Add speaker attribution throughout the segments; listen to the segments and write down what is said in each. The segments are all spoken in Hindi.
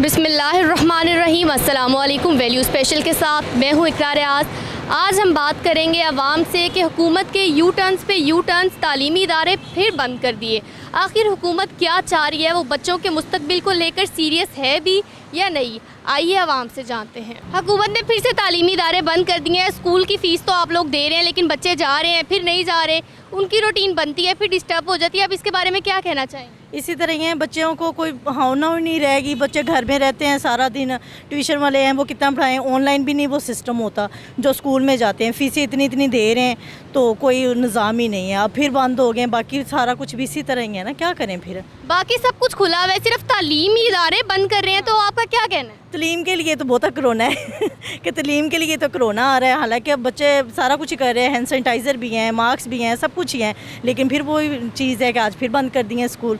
Speaker 1: बिस्मिल्लाहिर्रहमानिर्रहीम। अस्सलामुअलैकुम। वैल्यू स्पेशल के साथ मैं हूँ इकरार रियाज। आज हम बात करेंगे अवाम से कि हुकूमत के यू टर्न्स तालीमी इदारे फिर बंद कर दिए। आखिर हुकूमत क्या चाह रही है, वो बच्चों के मुस्तकबिल को लेकर सीरियस है भी या नहीं। आइए अवाम से जानते हैं। हुकूमत ने फिर से तालीमी इदारे बंद कर दिए हैं। स्कूल की फ़ीस तो आप लोग दे रहे हैं, लेकिन बच्चे जा रहे हैं फिर नहीं जा रहे, उनकी रूटीन बनती है फिर डिस्टर्ब हो जाती है। अब इसके बारे में क्या कहना चाहेंगे?
Speaker 2: इसी तरह ही है, बच्चों को कोई भावना ही नहीं रहेगी। बच्चे घर में रहते हैं सारा दिन, ट्यूशन वाले हैं वो कितना पढ़ाएं, ऑनलाइन भी नहीं वो सिस्टम होता जो स्कूल में जाते हैं। फ़ीसें इतनी दे रहे हैं तो कोई निज़ाम ही नहीं है। अब फिर बंद हो गए, बाकी सारा कुछ भी इसी तरह ही है ना, क्या करें फिर।
Speaker 1: बाकी सब कुछ खुला हुआ है, सिर्फ तालीमी इदारे बंद कर रहे हैं, तो आपका क्या कहना है?
Speaker 2: तलीम के लिए तो बहुत कोरोना है कि तलीम के लिए तो कोरोना आ रहा है। हालांकि अब बच्चे सारा कुछ ही कर रहे हैं, हैंड सैनिटाइज़र भी हैं, मास्क भी हैं, सब कुछ ही हैं, लेकिन फिर वो चीज़ है कि आज फिर बंद कर दिए स्कूल।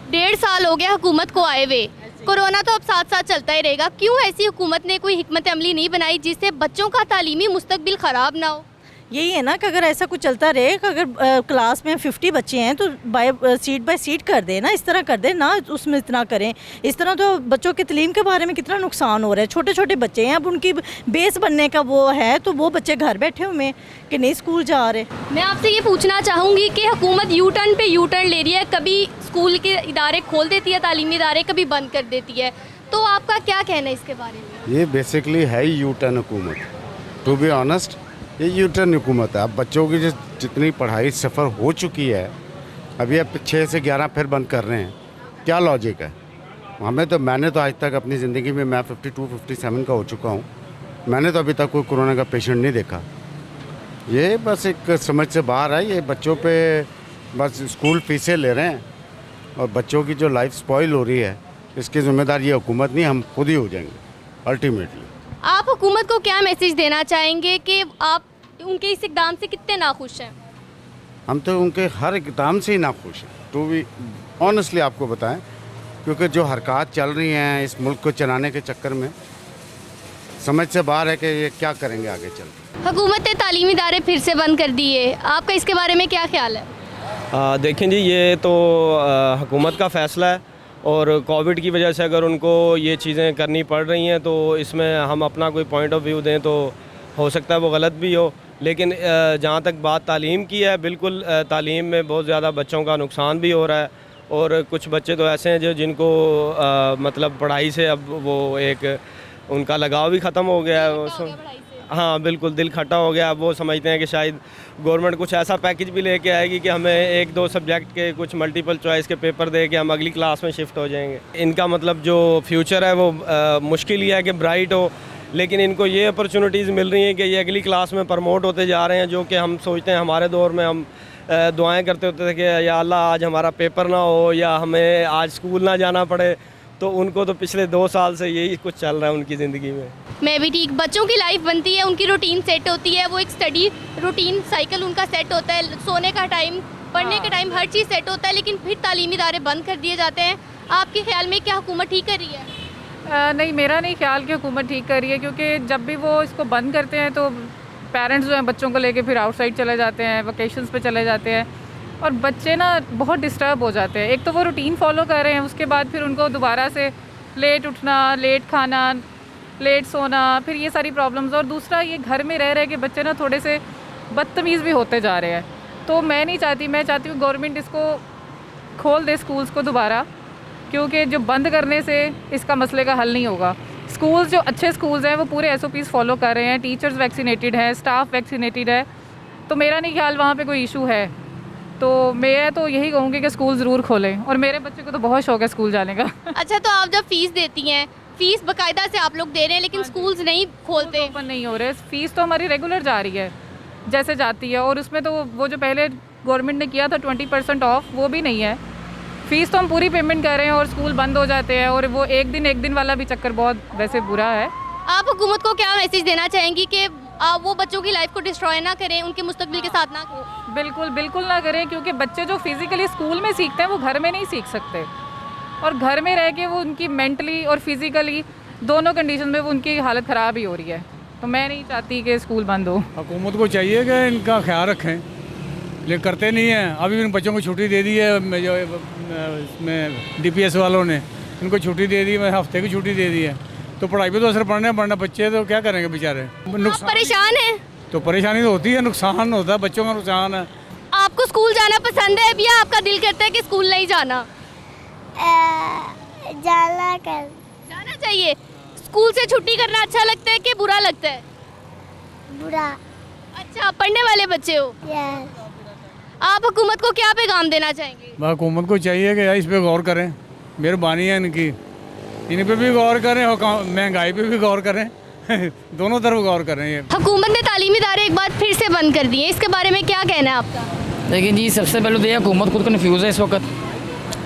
Speaker 1: 1.5 साल हो गया हुकूमत को आए हुए। कोरोना तो अब साथ साथ चलता ही रहेगा। क्यों ऐसी हुकूमत ने कोई हिकमत अमली नहीं बनाई जिससे बच्चों का तालीमी मुस्तकबिल ख़राब ना हो?
Speaker 2: यही है ना कि अगर ऐसा कुछ चलता रहे कि अगर क्लास में 50 बच्चे हैं तो बाय सीट कर दे ना, इस तरह कर दे ना, उसमें इतना करें। इस तरह तो बच्चों की तलीम के बारे में कितना नुकसान हो रहा है। छोटे छोटे बच्चे हैं, अब उनकी बेस बनने का वो है तो वो बच्चे घर बैठे हुए हैं कि नहीं स्कूल जा रहे।
Speaker 1: मैं आपसे ये पूछना चाहूँगी कि हुकूमत यू टर्न पे यू टर्न ले रही है। कभी स्कूल के इदारे खोल देती है, तालीमी इदारे, कभी बंद कर देती है, तो आपका क्या कहना है इसके बारे में?
Speaker 3: ये बेसिकली है ही यू टर्न हुकूमत। टू बी ऑनेस्ट, ये यू टर्न हुकूमत है। अब बच्चों की जितनी पढ़ाई सफ़र हो चुकी है, अभी अब 6 से 11 फिर बंद कर रहे हैं, क्या लॉजिक है? मैंने तो आज तक अपनी ज़िंदगी में, मैं 52-57 का हो चुका हूँ, मैंने तो अभी तक कोई कोरोना का पेशेंट नहीं देखा। ये बस एक समझ से बाहर है। ये बच्चों पे बस स्कूल फीसें ले रहे हैं और बच्चों की जो लाइफ स्पॉइल हो रही है, इसकी ज़िम्मेदार ये हुकूमत नहीं, हम खुद ही हो जाएंगे अल्टीमेटली।
Speaker 1: आप हुकूमत को क्या मैसेज देना चाहेंगे कि आप उनके इस इक़दाम से कितने नाखुश हैं?
Speaker 3: हम तो उनके हर इक़दाम से ही नाखुश हैं, टू बी ऑनेस्टली आपको बताएं, क्योंकि जो हरकत चल रही हैं इस मुल्क को चलाने के चक्कर में, समझ से बाहर है कि ये क्या करेंगे आगे चल के।
Speaker 1: हुकूमत ने तालीमी इदारे फिर से बंद कर दिए, आपका इसके बारे में क्या ख्याल है?
Speaker 4: देखें जी, ये तो हुकूमत का फ़ैसला है और कोविड की वजह से अगर उनको ये चीज़ें करनी पड़ रही हैं तो इसमें हम अपना कोई पॉइंट ऑफ व्यू दें तो हो सकता है वो गलत भी हो। लेकिन जहाँ तक बात तालीम की है, बिल्कुल तालीम में बहुत ज़्यादा बच्चों का नुकसान भी हो रहा है और कुछ बच्चे तो ऐसे हैं जो जिनको मतलब पढ़ाई से अब वो एक उनका लगाव भी ख़त्म हो गया है। हाँ बिल्कुल, दिल खट्टा हो गया। अब वो समझते हैं कि शायद गवर्नमेंट कुछ ऐसा पैकेज भी लेके आएगी कि हमें 1-2 सब्जेक्ट के कुछ मल्टीपल चॉइस के पेपर दे के हम अगली क्लास में शिफ्ट हो जाएंगे। इनका मतलब जो फ्यूचर है वो मुश्किल ही है कि ब्राइट हो, लेकिन इनको ये अपॉर्चुनिटीज़ मिल रही हैं कि ये अगली क्लास में प्रमोट होते जा रहे हैं, जो कि हम सोचते हैं हमारे दौर में हम दुआएँ करते होते थे कि या अल्लाह आज हमारा पेपर ना हो या हमें आज स्कूल ना जाना पड़े। तो उनको तो पिछले 2 साल से यही कुछ चल रहा है उनकी ज़िंदगी में।
Speaker 1: मैं भी ठीक। बच्चों की लाइफ बनती है, उनकी रूटीन सेट होती है, वो एक स्टडी रूटीन साइकिल उनका सेट होता है, सोने का टाइम, पढ़ने का टाइम, हर चीज़ सेट होता है, लेकिन फिर तालीमी इदारे बंद कर दिए जाते हैं। आपके ख्याल में क्या हुकूमत ठीक कर रही है?
Speaker 5: नहीं, मेरा नहीं ख्याल कि हुकूमत ठीक कर रही है, क्योंकि जब भी वो इसको बंद करते हैं तो पेरेंट्स जो हैं बच्चों को लेके फिर आउटसाइड चले जाते हैं, वेकेशंस पे चले जाते हैं और बच्चे ना बहुत डिस्टर्ब हो जाते हैं। एक तो वो रूटीन फॉलो कर रहे हैं, उसके बाद फिर उनको दोबारा से लेट उठना, लेट खाना, लेट सोना, फिर ये सारी प्रॉब्लम्स। और दूसरा ये घर में रह रहे कि बच्चे ना थोड़े से बदतमीज़ भी होते जा रहे हैं। तो मैं नहीं चाहती, मैं चाहती हूँ गवर्नमेंट इसको खोल दे स्कूल्स को दोबारा, क्योंकि जो बंद करने से इसका मसले का हल नहीं होगा। स्कूल्स जो अच्छे स्कूल्स हैं वो पूरे SOPs फॉलो कर रहे हैं, टीचर्स वैक्सीनेटेड हैं, स्टाफ वैक्सीनेटेड है, तो मेरा नहीं ख्याल वहाँ पे कोई इशू है। तो मैं तो यही कहूँगी कि स्कूल ज़रूर खोलें, और मेरे बच्चे को तो बहुत शौक है स्कूल जाने का।
Speaker 1: अच्छा, तो आप जब फ़ीस देती हैं, फ़ीस बाकायदा से आप लोग दे रहे हैं, लेकिन स्कूल्स नहीं खोलते,
Speaker 5: ओपन नहीं हो रहे। फ़ीस तो हमारी रेगुलर जा रही है जैसे जाती है, और उसमें तो वो जो पहले गवर्नमेंट ने किया था 20% ऑफ, वो भी नहीं है। फ़ीस तो हम पूरी पेमेंट कर रहे हैं और स्कूल बंद हो जाते हैं, और वो एक दिन वाला भी चक्कर बहुत वैसे बुरा है।
Speaker 1: आप हुकूमत को क्या मैसेज देना चाहेंगी कि वो बच्चों की लाइफ को डिस्ट्रॉय ना करें, उनके मुस्तकबिल के साथ ना करें?
Speaker 5: बिल्कुल ना करें, क्योंकि बच्चे जो फिज़िकली स्कूल में सीखते हैं वो घर में नहीं सीख सकते, और घर में रह के वो उनकी मेंटली और फिज़िकली दोनों कंडीशन में वो उनकी हालत ख़राब ही हो रही है। तो मैं नहीं चाहती कि स्कूल बंद हो।
Speaker 6: हुकूमत को चाहिए कि इनका ख्याल रखें, लेकिन करते नहीं हैं। अभी इन बच्चों को छुट्टी दे दी है जो इसमें DPS वालों ने, इनको छुट्टी दे दी, हफ्ते की छुट्टी दे दी है, तो पढ़ाई पे तो असर पड़ना बच्चे तो क्या करेंगे बेचारे।
Speaker 1: आप परेशान हैं?
Speaker 6: तो परेशानी तो होती है, नुकसान होता है, बच्चों का नुकसान है।
Speaker 1: आपको स्कूल जाना पसंद है या आपका दिल करता है कि स्कूल नहीं जाना? जाना चाहिए। स्कूल से छुट्टी करना अच्छा लगता है कि बुरा लगता है?
Speaker 7: बुरा।
Speaker 1: अच्छा, पढ़ने वाले बच्चे हो। आप हुकूमत को क्या पैगाम देना चाहेंगे?
Speaker 6: हुकूमत को चाहिए कि यार इस पे गौर करें, मेहरबानी है इनकी, इन पे भी गौर करें और महंगाई पे भी गौर करें दोनों तरफ गौर करें। ये
Speaker 1: हुकूमत ने तालीमी इदारे एक बार फिर से बंद कर दिए, इसके बारे में क्या कहना है आपका?
Speaker 8: लेकिन जी सबसे पहले तो ये हुकूमत खुद कन्फ्यूज़ है इस वक्त।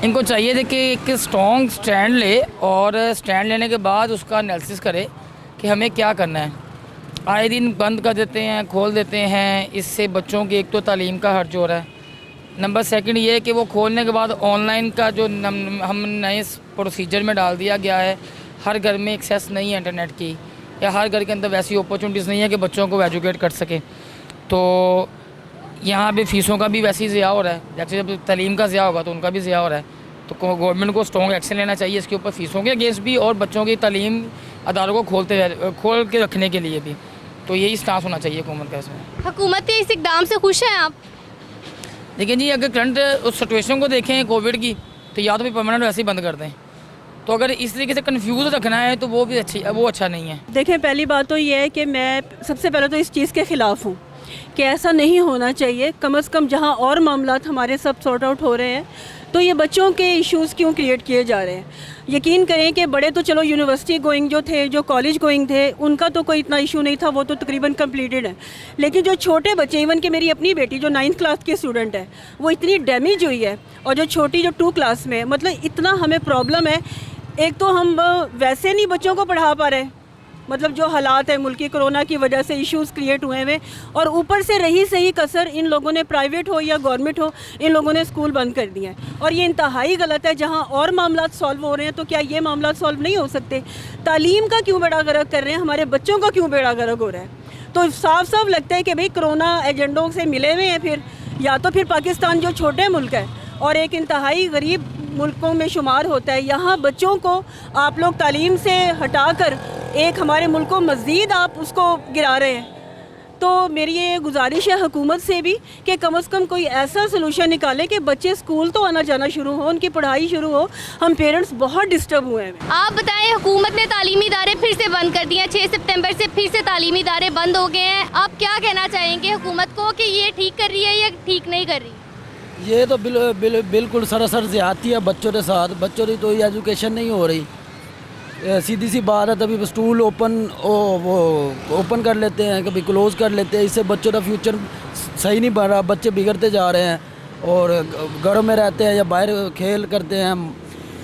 Speaker 8: इनको चाहिए थे कि एक स्ट्रॉन्ग स्टैंड ले और स्टैंड लेने के बाद उसका एनालिसिस करे कि हमें क्या करना है। आए दिन बंद कर देते हैं, खोल देते हैं, इससे बच्चों की एक तो तालीम का हर्ज हो रहा है। नंबर सेकंड ये है कि वो खोलने के बाद ऑनलाइन का जो हम नए प्रोसीजर में डाल दिया गया है, हर घर में एक्सेस नहीं है इंटरनेट की, या हर घर के अंदर वैसी अपॉर्चुनिटीज़ नहीं है कि बच्चों को एजुकेट कर सके। तो यहाँ पे फ़ीसों का भी वैसे ही ज़िया हो रहा है, जैसे जब तालीम का ज़िया होगा तो उनका भी ज़िया हो रहा है। तो गवर्नमेंट को स्ट्रॉन्ग एक्शन लेना चाहिए इसके ऊपर, फ़ीसों के अगेंस्ट भी और बच्चों की तालीम अदारों को खोल के रखने के लिए भी। तो यही स्टांस होना चाहिए हुकूमत का इसमें।
Speaker 1: हुकूमत के इस इकदाम से खुश हैं आप?
Speaker 8: देखिए जी, अगर करंट उस सिचुएशन को देखें कोविड की, तो या तो भी परमानेंट वैसे ही बंद कर दें। तो अगर इस तरीके से कंफ्यूज रखना है तो वो अच्छा नहीं है।
Speaker 9: देखें, पहली बात तो ये है कि मैं सबसे पहले तो इस चीज़ के ख़िलाफ़ हूँ कि ऐसा नहीं होना चाहिए। कम से कम जहाँ और मामलात हमारे सब सॉर्ट आउट हो रहे हैं, तो ये बच्चों के इश्यूज़ क्यों क्रिएट किए जा रहे हैं? यकीन करें कि बड़े तो चलो यूनिवर्सिटी गोइंग जो थे, जो कॉलेज गोइंग थे, उनका तो कोई इतना इशू नहीं था, वो तो तकरीबन कंप्लीटेड है। लेकिन जो छोटे बच्चे, इवन कि मेरी अपनी बेटी जो 9th क्लास की स्टूडेंट है, वो इतनी डैमेज हुई है, और जो छोटी जो 2 क्लास में, मतलब इतना हमें प्रॉब्लम है। एक तो हम वैसे नहीं बच्चों को पढ़ा पा रहे, मतलब जो हालात है मुल्क की कोरोना की वजह से इश्यूज़ क्रिएट हुए हैं, और ऊपर से रही सही कसर इन लोगों ने, प्राइवेट हो या गवर्नमेंट हो, इन लोगों ने स्कूल बंद कर दिए हैं। और ये इंतहाई गलत है। जहाँ और मामलात सॉल्व हो रहे हैं, तो क्या ये मामलात सॉल्व नहीं हो सकते? तालीम का क्यों बेड़ा गर्क कर रहे हैं? हमारे बच्चों का क्यों बेड़ा गर्क हो रहा है? तो साफ साफ लगता है कि भाई कोरोना एजेंडों से मिले हुए हैं, फिर या तो फिर पाकिस्तान जो छोटे मुल्क है और एक इंतहाई गरीब मुल्कों में शुमार होता है, यहाँ बच्चों को आप लोग तालीम से हटाकर एक हमारे मुल्क को मज़ीद आप उसको गिरा रहे हैं। तो मेरी ये गुजारिश है हुकूमत से भी कि कम से कम कोई ऐसा सलूशन निकाले कि बच्चे स्कूल तो आना जाना शुरू हो, उनकी पढ़ाई शुरू हो। हम पेरेंट्स बहुत डिस्टर्ब हुए हैं।
Speaker 1: आप बताएं, हुकूमत ने तालीमी इदारे फिर से बंद कर दिए हैं। 6 सितंबर से फिर से तालीमी इदारे बंद हो गए हैं। आप क्या कहना चाहेंगे हुकूमत को कि ये ठीक कर रही है या ठीक नहीं कर रही?
Speaker 10: ये तो बिल्कुल सरासर ज़्यादती है बच्चों के साथ। बच्चों की तो एजुकेशन नहीं हो रही। सीधी सी बात है, तभी स्कूल ओपन कर लेते हैं, कभी क्लोज कर लेते हैं। इससे बच्चों का फ्यूचर सही नहीं बन रहा, बच्चे बिगड़ते जा रहे हैं और घरों में रहते हैं या बाहर खेल करते हैं।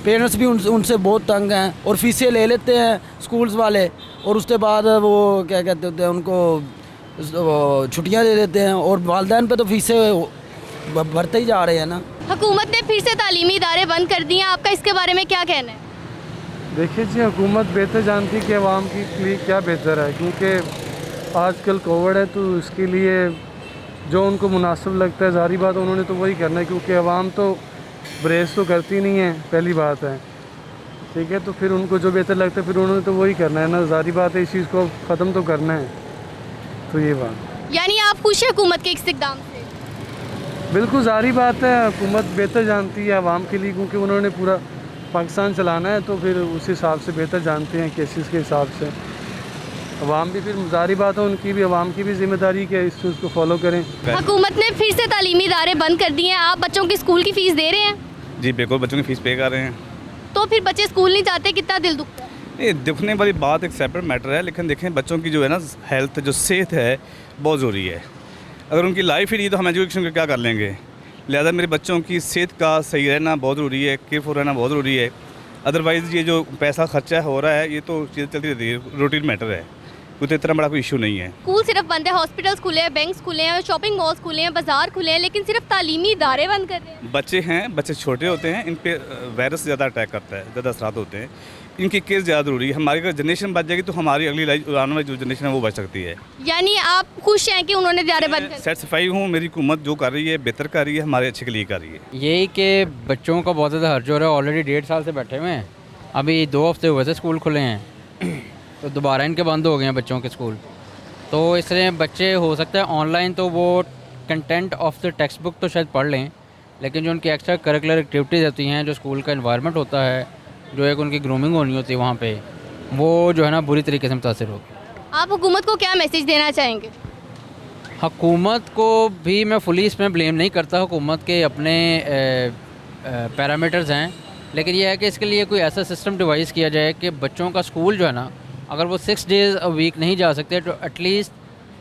Speaker 10: पेरेंट्स भी उनसे बहुत तंग हैं और फीसें ले लेते हैं स्कूल्स वाले, और उसके बाद वो क्या कहते होते हैं, उनको छुट्टियाँ दे देते हैं, और वालिदैन पे तो फीसें भरते ही जा रहे हैं ना।
Speaker 1: हुकूमत ने फिर से तालीमी इदारे बंद कर दिए हैं, आपका इसके बारे में क्या कहना है?
Speaker 11: देखिए जी, हुकूमत बेहतर जानती है कि आवाम के लिए क्या बेहतर है, क्योंकि आजकल कोविड है, तो इसके लिए जो उनको मुनासिब लगता है, ज़ाहिर बात उन्होंने तो वही करना है, क्योंकि आवाम तो ब्रेस तो करती नहीं है, पहली बात है, ठीक है। तो फिर उनको जो बेहतर लगता है फिर उन्होंने तो वही करना है ना, ज़ाहिर बात है, इस चीज़ को ख़त्म तो करना है। तो ये बात,
Speaker 1: यानी आप खुश हैं हुकूमत के इस इक़दाम से?
Speaker 11: बिल्कुल ज़ाहिर बात है, हुकूमत बेहतर जानती है आवाम के लिए, क्योंकि उन्होंने पूरा पाकिस्तान चलाना है, तो फिर उस हिसाब से बेहतर जानते हैं केसेस के हिसाब से। अवाम भी फिर ज़ाहिर बात है, उनकी भी, अवाम की भी जिम्मेदारी कि इस चीज़ को फॉलो करें।
Speaker 1: हुकूमत ने फिर से तालीमी इदारे बंद कर दिए हैं। आप बच्चों की स्कूल की फ़ीस दे रहे हैं?
Speaker 12: जी बिल्कुल, बच्चों की फ़ीस पे कर रहे हैं।
Speaker 1: तो फिर बच्चे स्कूल नहीं जाते, कितना दिल दुखता है?
Speaker 12: ये दुखने वाली बात एक सेपरेट मैटर है, लेकिन देखें बच्चों की जो है ना हेल्थ, जो सेहत है, बहुत ज़रूरी है। अगर उनकी लाइफ ही नहीं तो हम एजुकेशन का क्या कर लेंगे? लिहाजा मेरे बच्चों की सेहत का सही रहना बहुत ज़रूरी है, केयरफुल रहना बहुत ज़रूरी है। अदरवाइज़ ये जो पैसा खर्चा हो रहा है, ये तो चीज़ चलती रहती है, रूटीन मैटर है, तो इतना बड़ा कोई इशू नहीं है।
Speaker 1: स्कूल सिर्फ बंद है, हॉस्पिटल्स खुले हैं, बैंक्स खुले हैं, शॉपिंग मॉल्स खुले हैं, बाजार खुले हैं, लेकिन सिर्फ तालीमी इदारे बंद कर रहे हैं।
Speaker 12: बच्चे हैं, बच्चे छोटे होते हैं, इन पे वायरस ज़्यादा अटैक करता है, ज़्यादा असरात होते हैं, इनकी केयर ज़्यादा ज़रूरी है। हमारी अगर जनरेशन बच जाएगी तो हमारी अगली आने वाली जो जनरेशन है वो बच सकती है।
Speaker 1: यानी आप खुश हैं कि उन्होंने इदारे बंद कर?
Speaker 12: सेटिस्फाई हूँ, मेरी हुकूमत जो कर रही है बेहतर कर रही है, हमारे अच्छे के लिए कर रही है।
Speaker 13: यही कि बच्चों का बहुत ज़्यादा हर्ज हो रहा है, ऑलरेडी 1.5 साल से बैठे हुए हैं
Speaker 7: अभी 2 हफ्ते हुए थे स्कूल खुले हैं तो दोबारा इनके बंद हो गए हैं बच्चों के स्कूल। तो इसलिए बच्चे हो सकता है ऑनलाइन तो वो content of the text book तो शायद पढ़ लें, लेकिन जो उनकी एक्स्ट्रा करिकुलर एक्टिविटीज़ होती हैं, जो स्कूल का एनवायरनमेंट होता है, जो एक उनकी ग्रूमिंग होनी होती है वहाँ पे, वो जो है ना बुरी तरीके से मुतासर होगी।
Speaker 1: आप हुकूमत को क्या मैसेज देना चाहेंगे?
Speaker 7: हुकूमत को भी मैं फुली इसमें ब्लेम नहीं करता, हुकूमत के अपने पैरामीटर्स हैं, लेकिन यह है कि इसके लिए कोई ऐसा सिस्टम डिवाइस किया जाए कि बच्चों का स्कूल जो है ना, अगर वो 6 डेज़ अ वीक नहीं जा सकते तो एटलीस्ट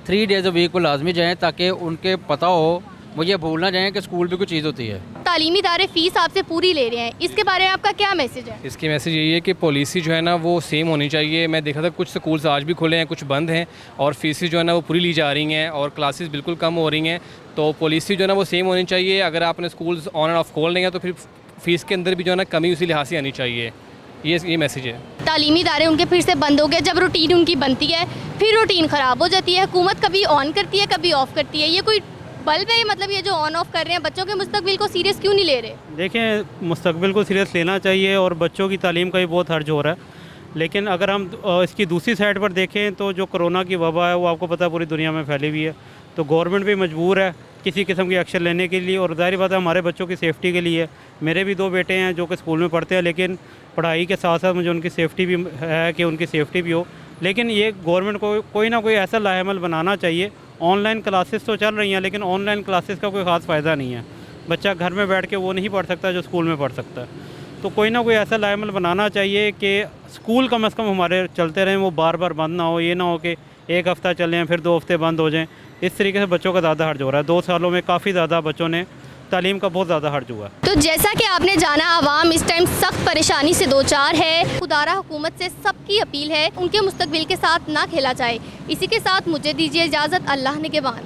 Speaker 7: 3 डेज़ अ वीक वो लाजमी जाएँ, ताकि उनके पता हो, वो ये भूल ना जाएँ कि स्कूल भी कोई चीज़ होती है।
Speaker 1: तालीमी इदारे फ़ीस आपसे पूरी ले रहे हैं, इसके बारे में आपका क्या मैसेज है?
Speaker 13: इसकी मैसेज यही है कि पॉलिसी जो है ना वो सेम होनी चाहिए। मैं देखा था कुछ स्कूल्स आज भी खुले हैं, कुछ बंद हैं, और फीसेस जो है ना वो पूरी ली जा रही हैं और क्लासेस बिल्कुल कम हो रही हैं। तो पॉलिसी जो है ना वो सेम होनी चाहिए। अगर आपने स्कूल्स ऑन एंड ऑफ खोल लेंगे तो फिर फ़ीस के अंदर भी जो है ना कमी उसी लिहाज से आनी चाहिए। ये मैसेज है।
Speaker 1: तालीमी इदारे उनके फिर से बंद हो गए, जब रूटीन उनकी बनती है फिर रूटीन ख़राब हो जाती है। हुकूमत कभी ऑन करती है कभी ऑफ़ करती है, ये कोई बल्ब है? मतलब ये जो ऑन ऑफ कर रहे हैं, बच्चों के मुस्तकबिल को सीरियस क्यों नहीं ले रहे?
Speaker 14: देखें, मुस्तकबिल को सीरियस लेना चाहिए और बच्चों की तालीम का भी बहुत हर्ज हो रहा है, लेकिन अगर हम इसकी दूसरी साइड पर देखें तो जो कोरोना की वबा है वो आपको पता है पूरी दुनिया में फैली हुई है, तो गवर्नमेंट भी मजबूर है किसी किस्म की एक्शन लेने के लिए, और ज़ाहिर बात है हमारे बच्चों की सेफ़्टी के लिए। मेरे भी 2 बेटे हैं जो कि स्कूल में पढ़ते हैं, लेकिन पढ़ाई के साथ साथ मुझे उनकी सेफ़्टी भी है कि उनकी सेफ़्टी भी हो, लेकिन ये गवर्नमेंट को कोई ना कोई ऐसा लाहेमल बनाना चाहिए। ऑनलाइन क्लासेस तो चल रही हैं, लेकिन ऑनलाइन क्लासेस का कोई ख़ास फ़ायदा नहीं है। बच्चा घर में बैठ के वो नहीं पढ़ सकता जो स्कूल में पढ़ सकता है। तो कोई ना कोई ऐसा लाहेमल बनाना चाहिए कि स्कूल कम से कम हमारे चलते रहें, वो बार बार बंद ना हो। ये ना हो कि 1 हफ़्ता चलें फिर 2 हफ़्ते बंद हो जाएँ। इस तरीके से बच्चों का ज़्यादा हर्ज हो रहा है। 2 सालों में काफ़ी ज़्यादा बच्चों ने तालीम का बहुत ज़्यादा हर्ज हुआ।
Speaker 1: तो जैसा कि आपने जाना, आवाम इस टाइम सख्त परेशानी से दो चार है। खुदारा हुकूमत से सबकी अपील है उनके मुस्तकबिल के साथ ना खेला जाए। इसी के साथ मुझे दीजिए इजाज़त। अल्लाह निगहबान।